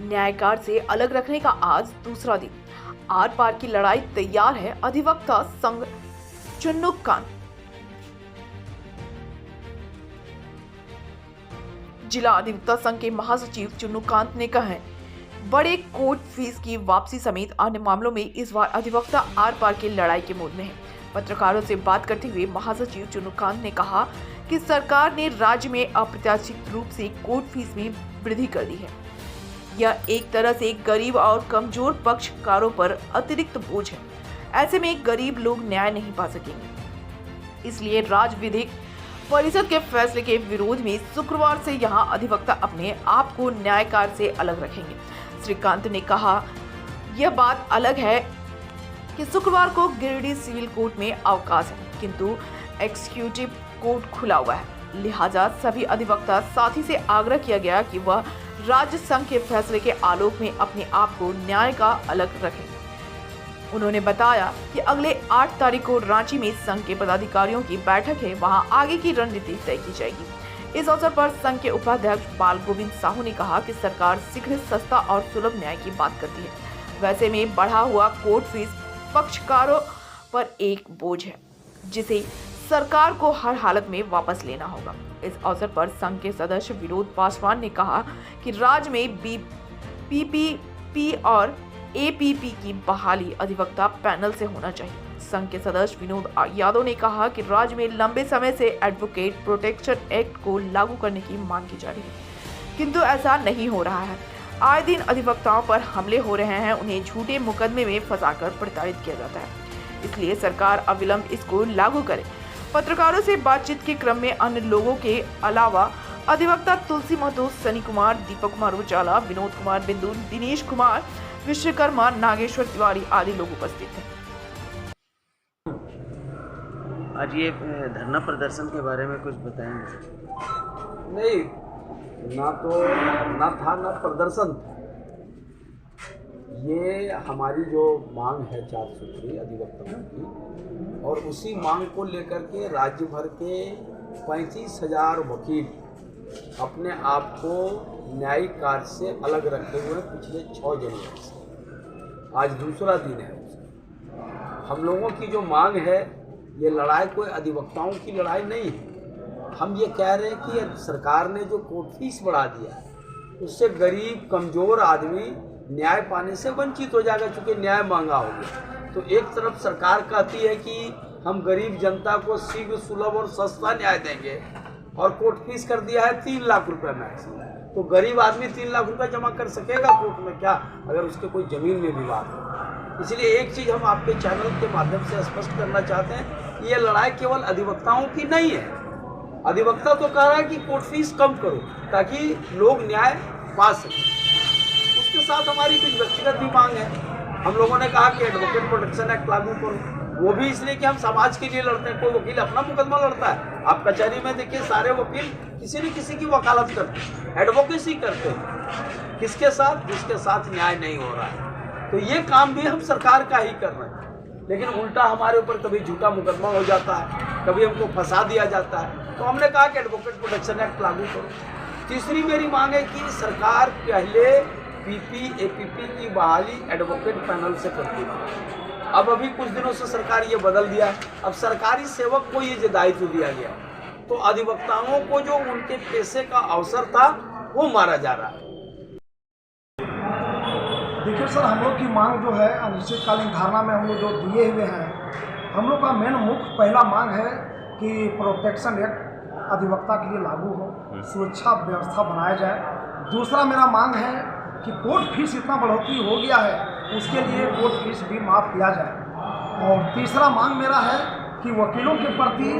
न्यायकार से अलग रखने का आज दूसरा दिन। आर पार की लड़ाई तैयार है अधिवक्ता संघ चुन्नुकांत। जिला अधिवक्ता संघ के महासचिव चुन्नुकांत ने कहा है, बड़े कोर्ट फीस की वापसी समेत अन्य मामलों में इस बार अधिवक्ता आर पार की लड़ाई के मूड में है। पत्रकारों से बात करते हुए महासचिव चुन्नुकांत ने कहा कि सरकार ने राज्य में अप्रत्याशित रूप से कोर्ट फीस में वृद्धि कर दी है। यह एक तरह से गरीब और कमजोर पक्षकारों पर अतिरिक्त बोझ है। ऐसे में गरीब लोग न्याय नहीं पा सकेंगे। इसलिए राज्य विधिक परिषद के फैसले के विरोध में शुक्रवार से यहां अधिवक्ता अपने आप को न्यायकार से अलग रखेंगे। श्री कांत ने कहा, यह बात अलग है कि शुक्रवार को गिरिडीह सिविल कोर्ट में अवकाश है, किंतु एग्जीक्यूटिव कोर्ट खुला हुआ है। लिहाजा सभी अधिवक्ता साथी से आग्रह किया गया कि वह राज्य संघ के फैसले के आलोक में अपने आप को न्याय का अलग रखें। उन्होंने बताया कि अगले 8 तारीख को रांची में संघ के पदाधिकारियों की बैठक है, वहां आगे की रणनीति तय की जाएगी। इस अवसर पर संघ के उपाध्यक्ष बाल गोविंद साहू ने कहा कि सरकार शीघ्र सस्ता और सुलभ न्याय की बात करती है। वैसे में बढ़ा हुआ कोर्ट फीस पक्षकारों पर एक बोझ है, जिसे सरकार को हर हालत में वापस लेना होगा। इस अवसर पर संघ के सदस्य विनोद पासवान ने कहा कि राज्य में पीपीपी और एपीपी की बहाली अधिवक्ता पैनल से होना चाहिए। संघ के सदस्य विनोद यादव ने कहा कि राज्य में लंबे समय से एडवोकेट प्रोटेक्शन एक्ट को लागू करने की मांग की जा रही है, किंतु ऐसा नहीं हो रहा है। आए दिन अधिवक्ताओं पर हमले हो रहे हैं, उन्हें झूठे मुकदमे में फंसाकर प्रताड़ित किया जाता है। इसलिए सरकार अविलंब इसको लागू करे। पत्रकारों से बातचीत के क्रम में अन्य लोगों के अलावा अधिवक्ता तुलसी महतो, सनी कुमार, दीपक कुमार उजाला, विनोद कुमार बिंदु, दिनेश कुमार विश्वकर्मा, नागेश्वर तिवारी आदि लोग उपस्थित थे। आज ये धरना प्रदर्शन के बारे में कुछ बताएंगे? नहीं, ना तो धरना था ना प्रदर्शन। ये हमारी जो मांग है 4 सूत्री अधिवक्ताओं की, और उसी मांग को लेकर के राज्य भर के 35,000 वकील अपने आप को न्यायिक कार्य से अलग रखे हुए पिछले 6 जनवरी से। आज दूसरा दिन है। हम लोगों की जो मांग है, ये लड़ाई कोई अधिवक्ताओं की लड़ाई नहीं है। हम ये कह रहे हैं कि सरकार ने जो कोर्ट फीस बढ़ा दिया है, उससे गरीब कमज़ोर आदमी न्याय पाने से वंचित हो जाएगा, चूँकि न्याय महंगा हो गया। तो एक तरफ सरकार कहती है कि हम गरीब जनता को शीघ्र, सुलभ और सस्ता न्याय देंगे, और कोर्ट फीस कर दिया है 3 लाख रुपए मैक्सिमम। तो गरीब आदमी 3 लाख रुपए जमा कर सकेगा कोर्ट में क्या, अगर उसके कोई ज़मीन में विवाद हो। इसलिए एक चीज़ हम आपके चैनल के माध्यम से स्पष्ट करना चाहते हैं, ये लड़ाई केवल अधिवक्ताओं की नहीं है। अधिवक्ता तो कह रहा है कि कोर्ट फीस कम करो ताकि लोग न्याय पा सकें। उसके साथ हमारी कुछ व्यक्तिगत भी मांग है। हम लोगों ने कहा कि एडवोकेट प्रोटेक्शन एक्ट लागू करो। वो भी इसलिए कि हम समाज के लिए लड़ते हैं। कोई वकील अपना मुकदमा लड़ता है, आप कचहरी में देखिए सारे वकील किसी न किसी की वकालत करते हैं, एडवोकेसी करते हैं। किसके साथ? जिसके साथ न्याय नहीं हो रहा है। तो ये काम भी हम सरकार का ही कर रहे हैं, लेकिन उल्टा हमारे ऊपर कभी झूठा मुकदमा हो जाता है, कभी हमको फंसा दिया जाता है। तो हमने कहा कि एडवोकेट प्रोटेक्शन एक्ट लागू करो। तीसरी मेरी मांग है कि सरकार पहले पीपी एपीपी की बहाली एडवोकेट पैनल से करती थी। अब अभी कुछ दिनों से सरकार ये बदल दिया है। अब सरकारी सेवक को ये दायित्व दिया गया, तो अधिवक्ताओं को जो उनके पैसे का अवसर था वो मारा जा रहा है। देखिए सर, हम लोग की मांग जो है अनिश्चितकालीन धारणा में हम लोग जो दिए हुए हैं, हम लोग का मेन मुख्य पहला मांग है कि प्रोटेक्शन एक्ट अधिवक्ता के लिए लागू हो, सुरक्षा व्यवस्था बनाया जाए। दूसरा मेरा मांग है कि कोर्ट फीस इतना बढ़ोतरी हो गया है, उसके लिए कोर्ट फीस भी माफ़ किया जाए। और तीसरा मांग मेरा है कि वकीलों के प्रति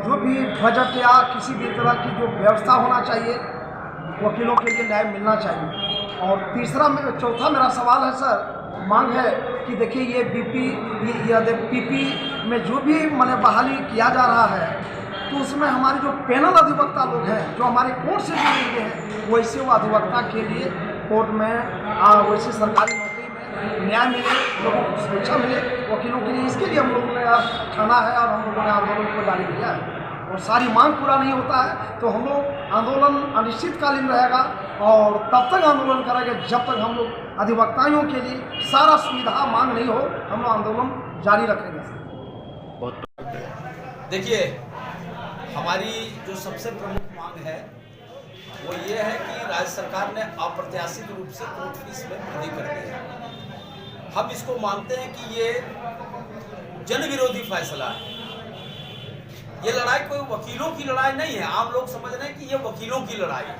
जो भी बजट या किसी भी तरह की जो व्यवस्था होना चाहिए, वकीलों के लिए न्याय मिलना चाहिए। और चौथा मेरा सवाल है सर, मांग है कि देखिए ये पीपी में जो भी मैंने बहाली किया जा रहा है, तो उसमें हमारे जो पैनल अधिवक्ता लोग हैं जो हमारे कोर्ट से जुड़े हुए हैं, वैसे वो अधिवक्ता के लिए कोर्ट में वैसे सरकारी नौकरी में न्याय मिले, लोगों को सुरक्षा मिले वकीलों के लिए। इसके लिए हम लोगों ने ठाना है और हम लोगों ने आंदोलन को जारी किया है। और सारी मांग पूरा नहीं होता है तो हम लोग आंदोलन अनिश्चितकालीन रहेगा और तब तक आंदोलन करेंगे जब तक हम लोग अधिवक्ताओं के लिए सारा सुविधा मांग नहीं हो, हम लोग आंदोलन जारी रखेंगे। देखिए, हमारी जो सबसे प्रमुख मांग है वो ये है कि राज्य सरकार ने अप्रत्याशित रूप से कोर्ट फीस में वृद्धि कर दी है। हम इसको मानते हैं कि ये जन विरोधी फैसला है। ये लड़ाई कोई वकीलों की लड़ाई नहीं है। आम लोग समझ रहे हैं कि ये वकीलों की लड़ाई है।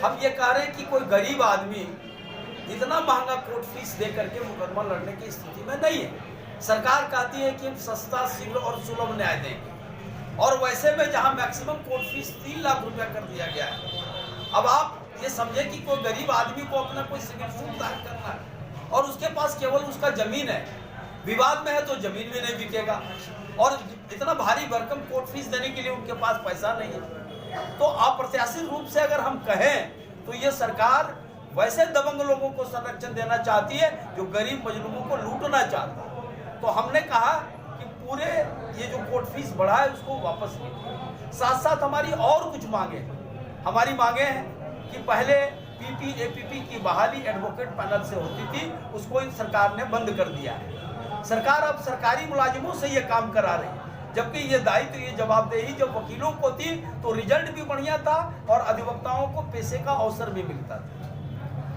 हम ये कह रहे हैं कि कोई गरीब आदमी इतना महंगा कोर्ट फीस दे करके मुकदमा लड़ने की स्थिति में नहीं है। सरकार कहती है कि हम सस्ता, शीघ्र और सुलभ न्याय देंगे, और वैसे में जहां मैक्सिमम कोर्ट फीस 3 लाख रुपया कर दिया गया है। अब आप ये समझे कि कोई गरीब आदमी को अपना कोई सिविल सूट दायर करना है और उसके पास केवल उसका जमीन है, विवाद में है तो जमीन भी नहीं बिकेगा, और इतना भारी भरकम कोर्ट फीस देने के लिए उनके पास पैसा नहीं है। तो अप्रत्याशित रूप से अगर हम कहें तो ये सरकार वैसे दबंग लोगों को संरक्षण देना चाहती है जो गरीब मजलूमों को लूटना चाहता है। तो हमने कहा कि पूरे ये जो कोर्ट फीस बढ़ा है उसको वापस कीजिए। साथ साथ हमारी और कुछ मांगे हमारी मांगे हैं कि पहले पीपीएपीपी की बहाली एडवोकेट पैनल से होती थी, उसको इन सरकार ने बंद कर दिया है। सरकार अब सरकारी मुलाजिमों से ये काम करा रही है, जबकि ये दायित्व, ये जवाबदेही जब वकीलों को थी तो रिजल्ट भी बढ़िया था और अधिवक्ताओं को पैसे का अवसर भी मिलता था।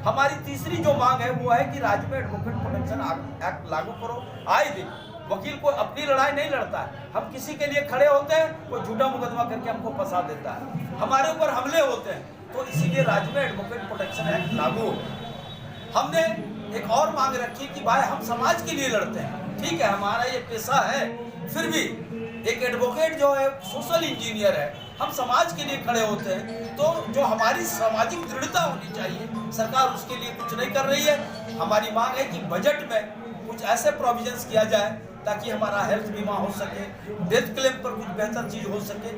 हमारी तीसरी जो मांग है वो है कि राज्य में एडवोकेट प्रोटेक्शन एक्ट लागू करो। आए दिन वकील को अपनी लड़ाई नहीं लड़ता है, हम किसी के लिए खड़े होते हैं, कोई झूठा मुकदमा करके हमको फंसा देता है, हमारे ऊपर हमले होते हैं। तो इसीलिए राज्य में एडवोकेट प्रोटेक्शन एक्ट लागू हो। हमने एक और मांग रखी कि भाई हम समाज के लिए लड़ते हैं, ठीक है, हमारा ये पेशा है, फिर भी एक एडवोकेट जो है सोशल इंजीनियर है, हम समाज के लिए खड़े होते हैं, तो जो हमारी सामाजिक दृढ़ता होनी चाहिए सरकार उसके लिए कुछ नहीं कर रही है। हमारी मांग है कि बजट में कुछ ऐसे प्रोविजंस किया जाए ताकि हमारा हेल्थ बीमा हो सके, डेथ क्लेम पर कुछ बेहतर चीज हो सके।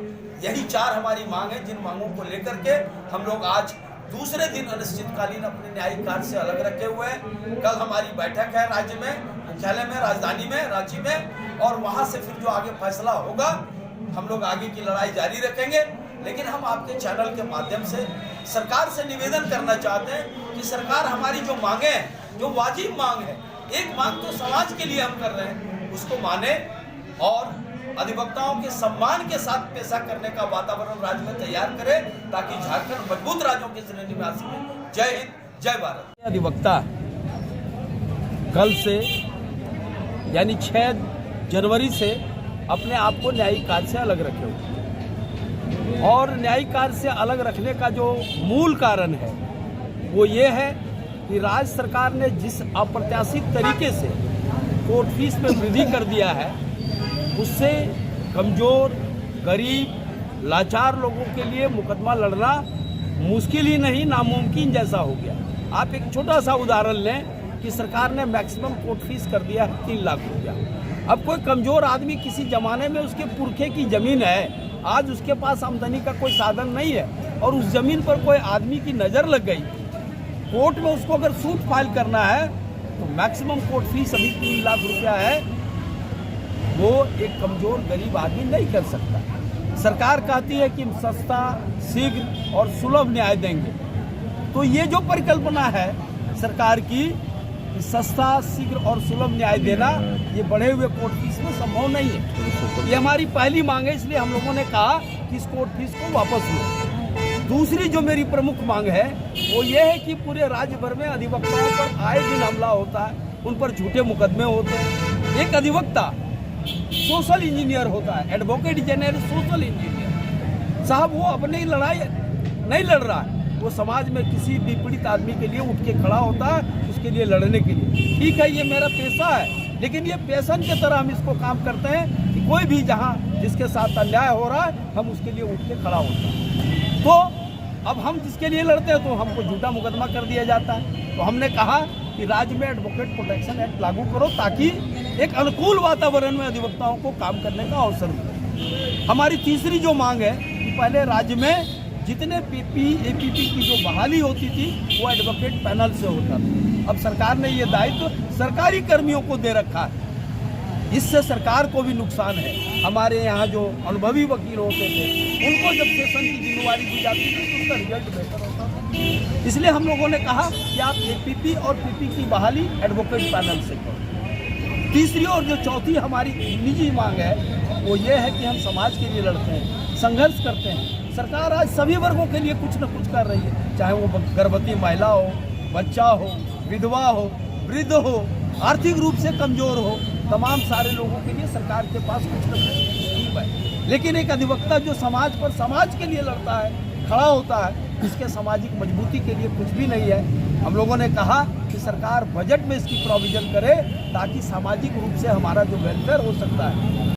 यही 4 हमारी मांग है, जिन मांगों को लेकर के हम लोग आज दूसरे दिन अनिश्चितकालीन अपने न्यायिक कार्य से अलग रखे हुए हैं। कल हमारी बैठक है राज्य में, मुख्यालय में, राजधानी में, रांची में, और वहां से फिर जो आगे फैसला होगा हम लोग आगे की लड़ाई जारी रखेंगे। लेकिन हम आपके चैनल के माध्यम से सरकार से निवेदन करना चाहते हैं कि सरकार हमारी जो मांगे हैं, जो वाजिब मांग है, एक मांग तो समाज के लिए हम कर रहे हैं, उसको माने और अधिवक्ताओं के सम्मान के साथ पेशा करने का वातावरण राज्य में तैयार करे ताकि झारखंड मजबूत राज्यों की श्रेणी में आ सके। जय हिंद, जय भारत। अधिवक्ता कल से यानी 6 जनवरी से अपने आप को न्यायिक कार्य से अलग रखे हुए, और न्यायिक कार्य से अलग रखने का जो मूल कारण है वो ये है कि राज्य सरकार ने जिस अप्रत्याशित तरीके से कोर्ट फीस में वृद्धि कर दिया है उससे कमज़ोर, गरीब, लाचार लोगों के लिए मुकदमा लड़ना मुश्किल ही नहीं, नामुमकिन जैसा हो गया। आप एक छोटा सा उदाहरण लें कि सरकार ने मैक्सिमम कोर्ट फीस कर दिया है 3 लाख रुपया। अब कोई कमज़ोर आदमी, किसी ज़माने में उसके पुरखे की ज़मीन है, आज उसके पास आमदनी का कोई साधन नहीं है और उस ज़मीन पर कोई आदमी की नज़र लग गई, कोर्ट में उसको अगर सूट फाइल करना है तो मैक्सिमम कोर्ट फीस अभी 3 लाख रुपया है, वो एक कमज़ोर गरीब आदमी नहीं कर सकता। सरकार कहती है कि हम सस्ता, शीघ्र और सुलभ न्याय देंगे, तो ये जो परिकल्पना है सरकार की कि सस्ता, शीघ्र और सुलभ न्याय देना, ये बढ़े हुए कोर्ट फीस में संभव नहीं है। ये हमारी पहली मांग है, इसलिए हम लोगों ने कहा कि इस कोर्ट फीस को वापस लो। दूसरी जो मेरी प्रमुख मांग है वो ये है कि पूरे राज्य भर में अधिवक्ताओं पर आए दिन हमला होता है, उन पर झूठे मुकदमे होते हैं। एक अधिवक्ता सोशल इंजीनियर होता है, एडवोकेट जनरल सोशल इंजीनियर साहब, वो अपनी लड़ाई नहीं लड़ रहा है, वो समाज में किसी भी पीड़ित आदमी के लिए उठ के खड़ा होता है, उसके लिए लड़ने के लिए। ठीक है, ये मेरा पेशा है, लेकिन ये पैशन की तरह हम इसको काम करते हैं कि कोई भी जहाँ जिसके साथ अन्याय हो रहा है हम उसके लिए उठ के खड़ा होता है। तो अब हम जिसके लिए लड़ते हैं तो हमको झूठा मुकदमा कर दिया जाता है। तो हमने कहा कि राज्य में एडवोकेट प्रोटेक्शन एक्ट लागू करो ताकि एक अनुकूल वातावरण में अधिवक्ताओं को काम करने का अवसर मिले। हमारी तीसरी जो मांग है कि पहले राज्य में जितने पीपीएपीपी की जो बहाली होती थी वो एडवोकेट पैनल से होता था, अब सरकार ने ये दायित्व सरकारी कर्मियों को दे रखा है। इससे सरकार को भी नुकसान है। हमारे यहाँ जो अनुभवी वकील होते थे उनको जब सेशन की जिम्मेवारी दी जाती थी तो उसका रिजल्ट बेहतर होता था। इसलिए हम लोगों ने कहा कि आप एपीपी और पीपी की बहाली एडवोकेट पैनल से करो। तीसरी और जो चौथी हमारी निजी मांग है वो ये है कि हम समाज के लिए लड़ते हैं, संघर्ष करते हैं। सरकार आज सभी वर्गों के लिए कुछ न कुछ कर रही है, चाहे वो गर्भवती महिला हो, बच्चा हो, विधवा हो, वृद्ध हो, आर्थिक रूप से कमजोर हो, तमाम सारे लोगों के लिए सरकार के पास कुछ न कुछ स्कीम है। लेकिन एक अधिवक्ता जो समाज पर समाज के लिए लड़ता है, खड़ा होता है, इसके सामाजिक मजबूती के लिए कुछ भी नहीं है। हम लोगों ने कहा कि सरकार बजट में इसकी प्रोविजन करे ताकि सामाजिक रूप से हमारा जो वेलफेयर हो सकता है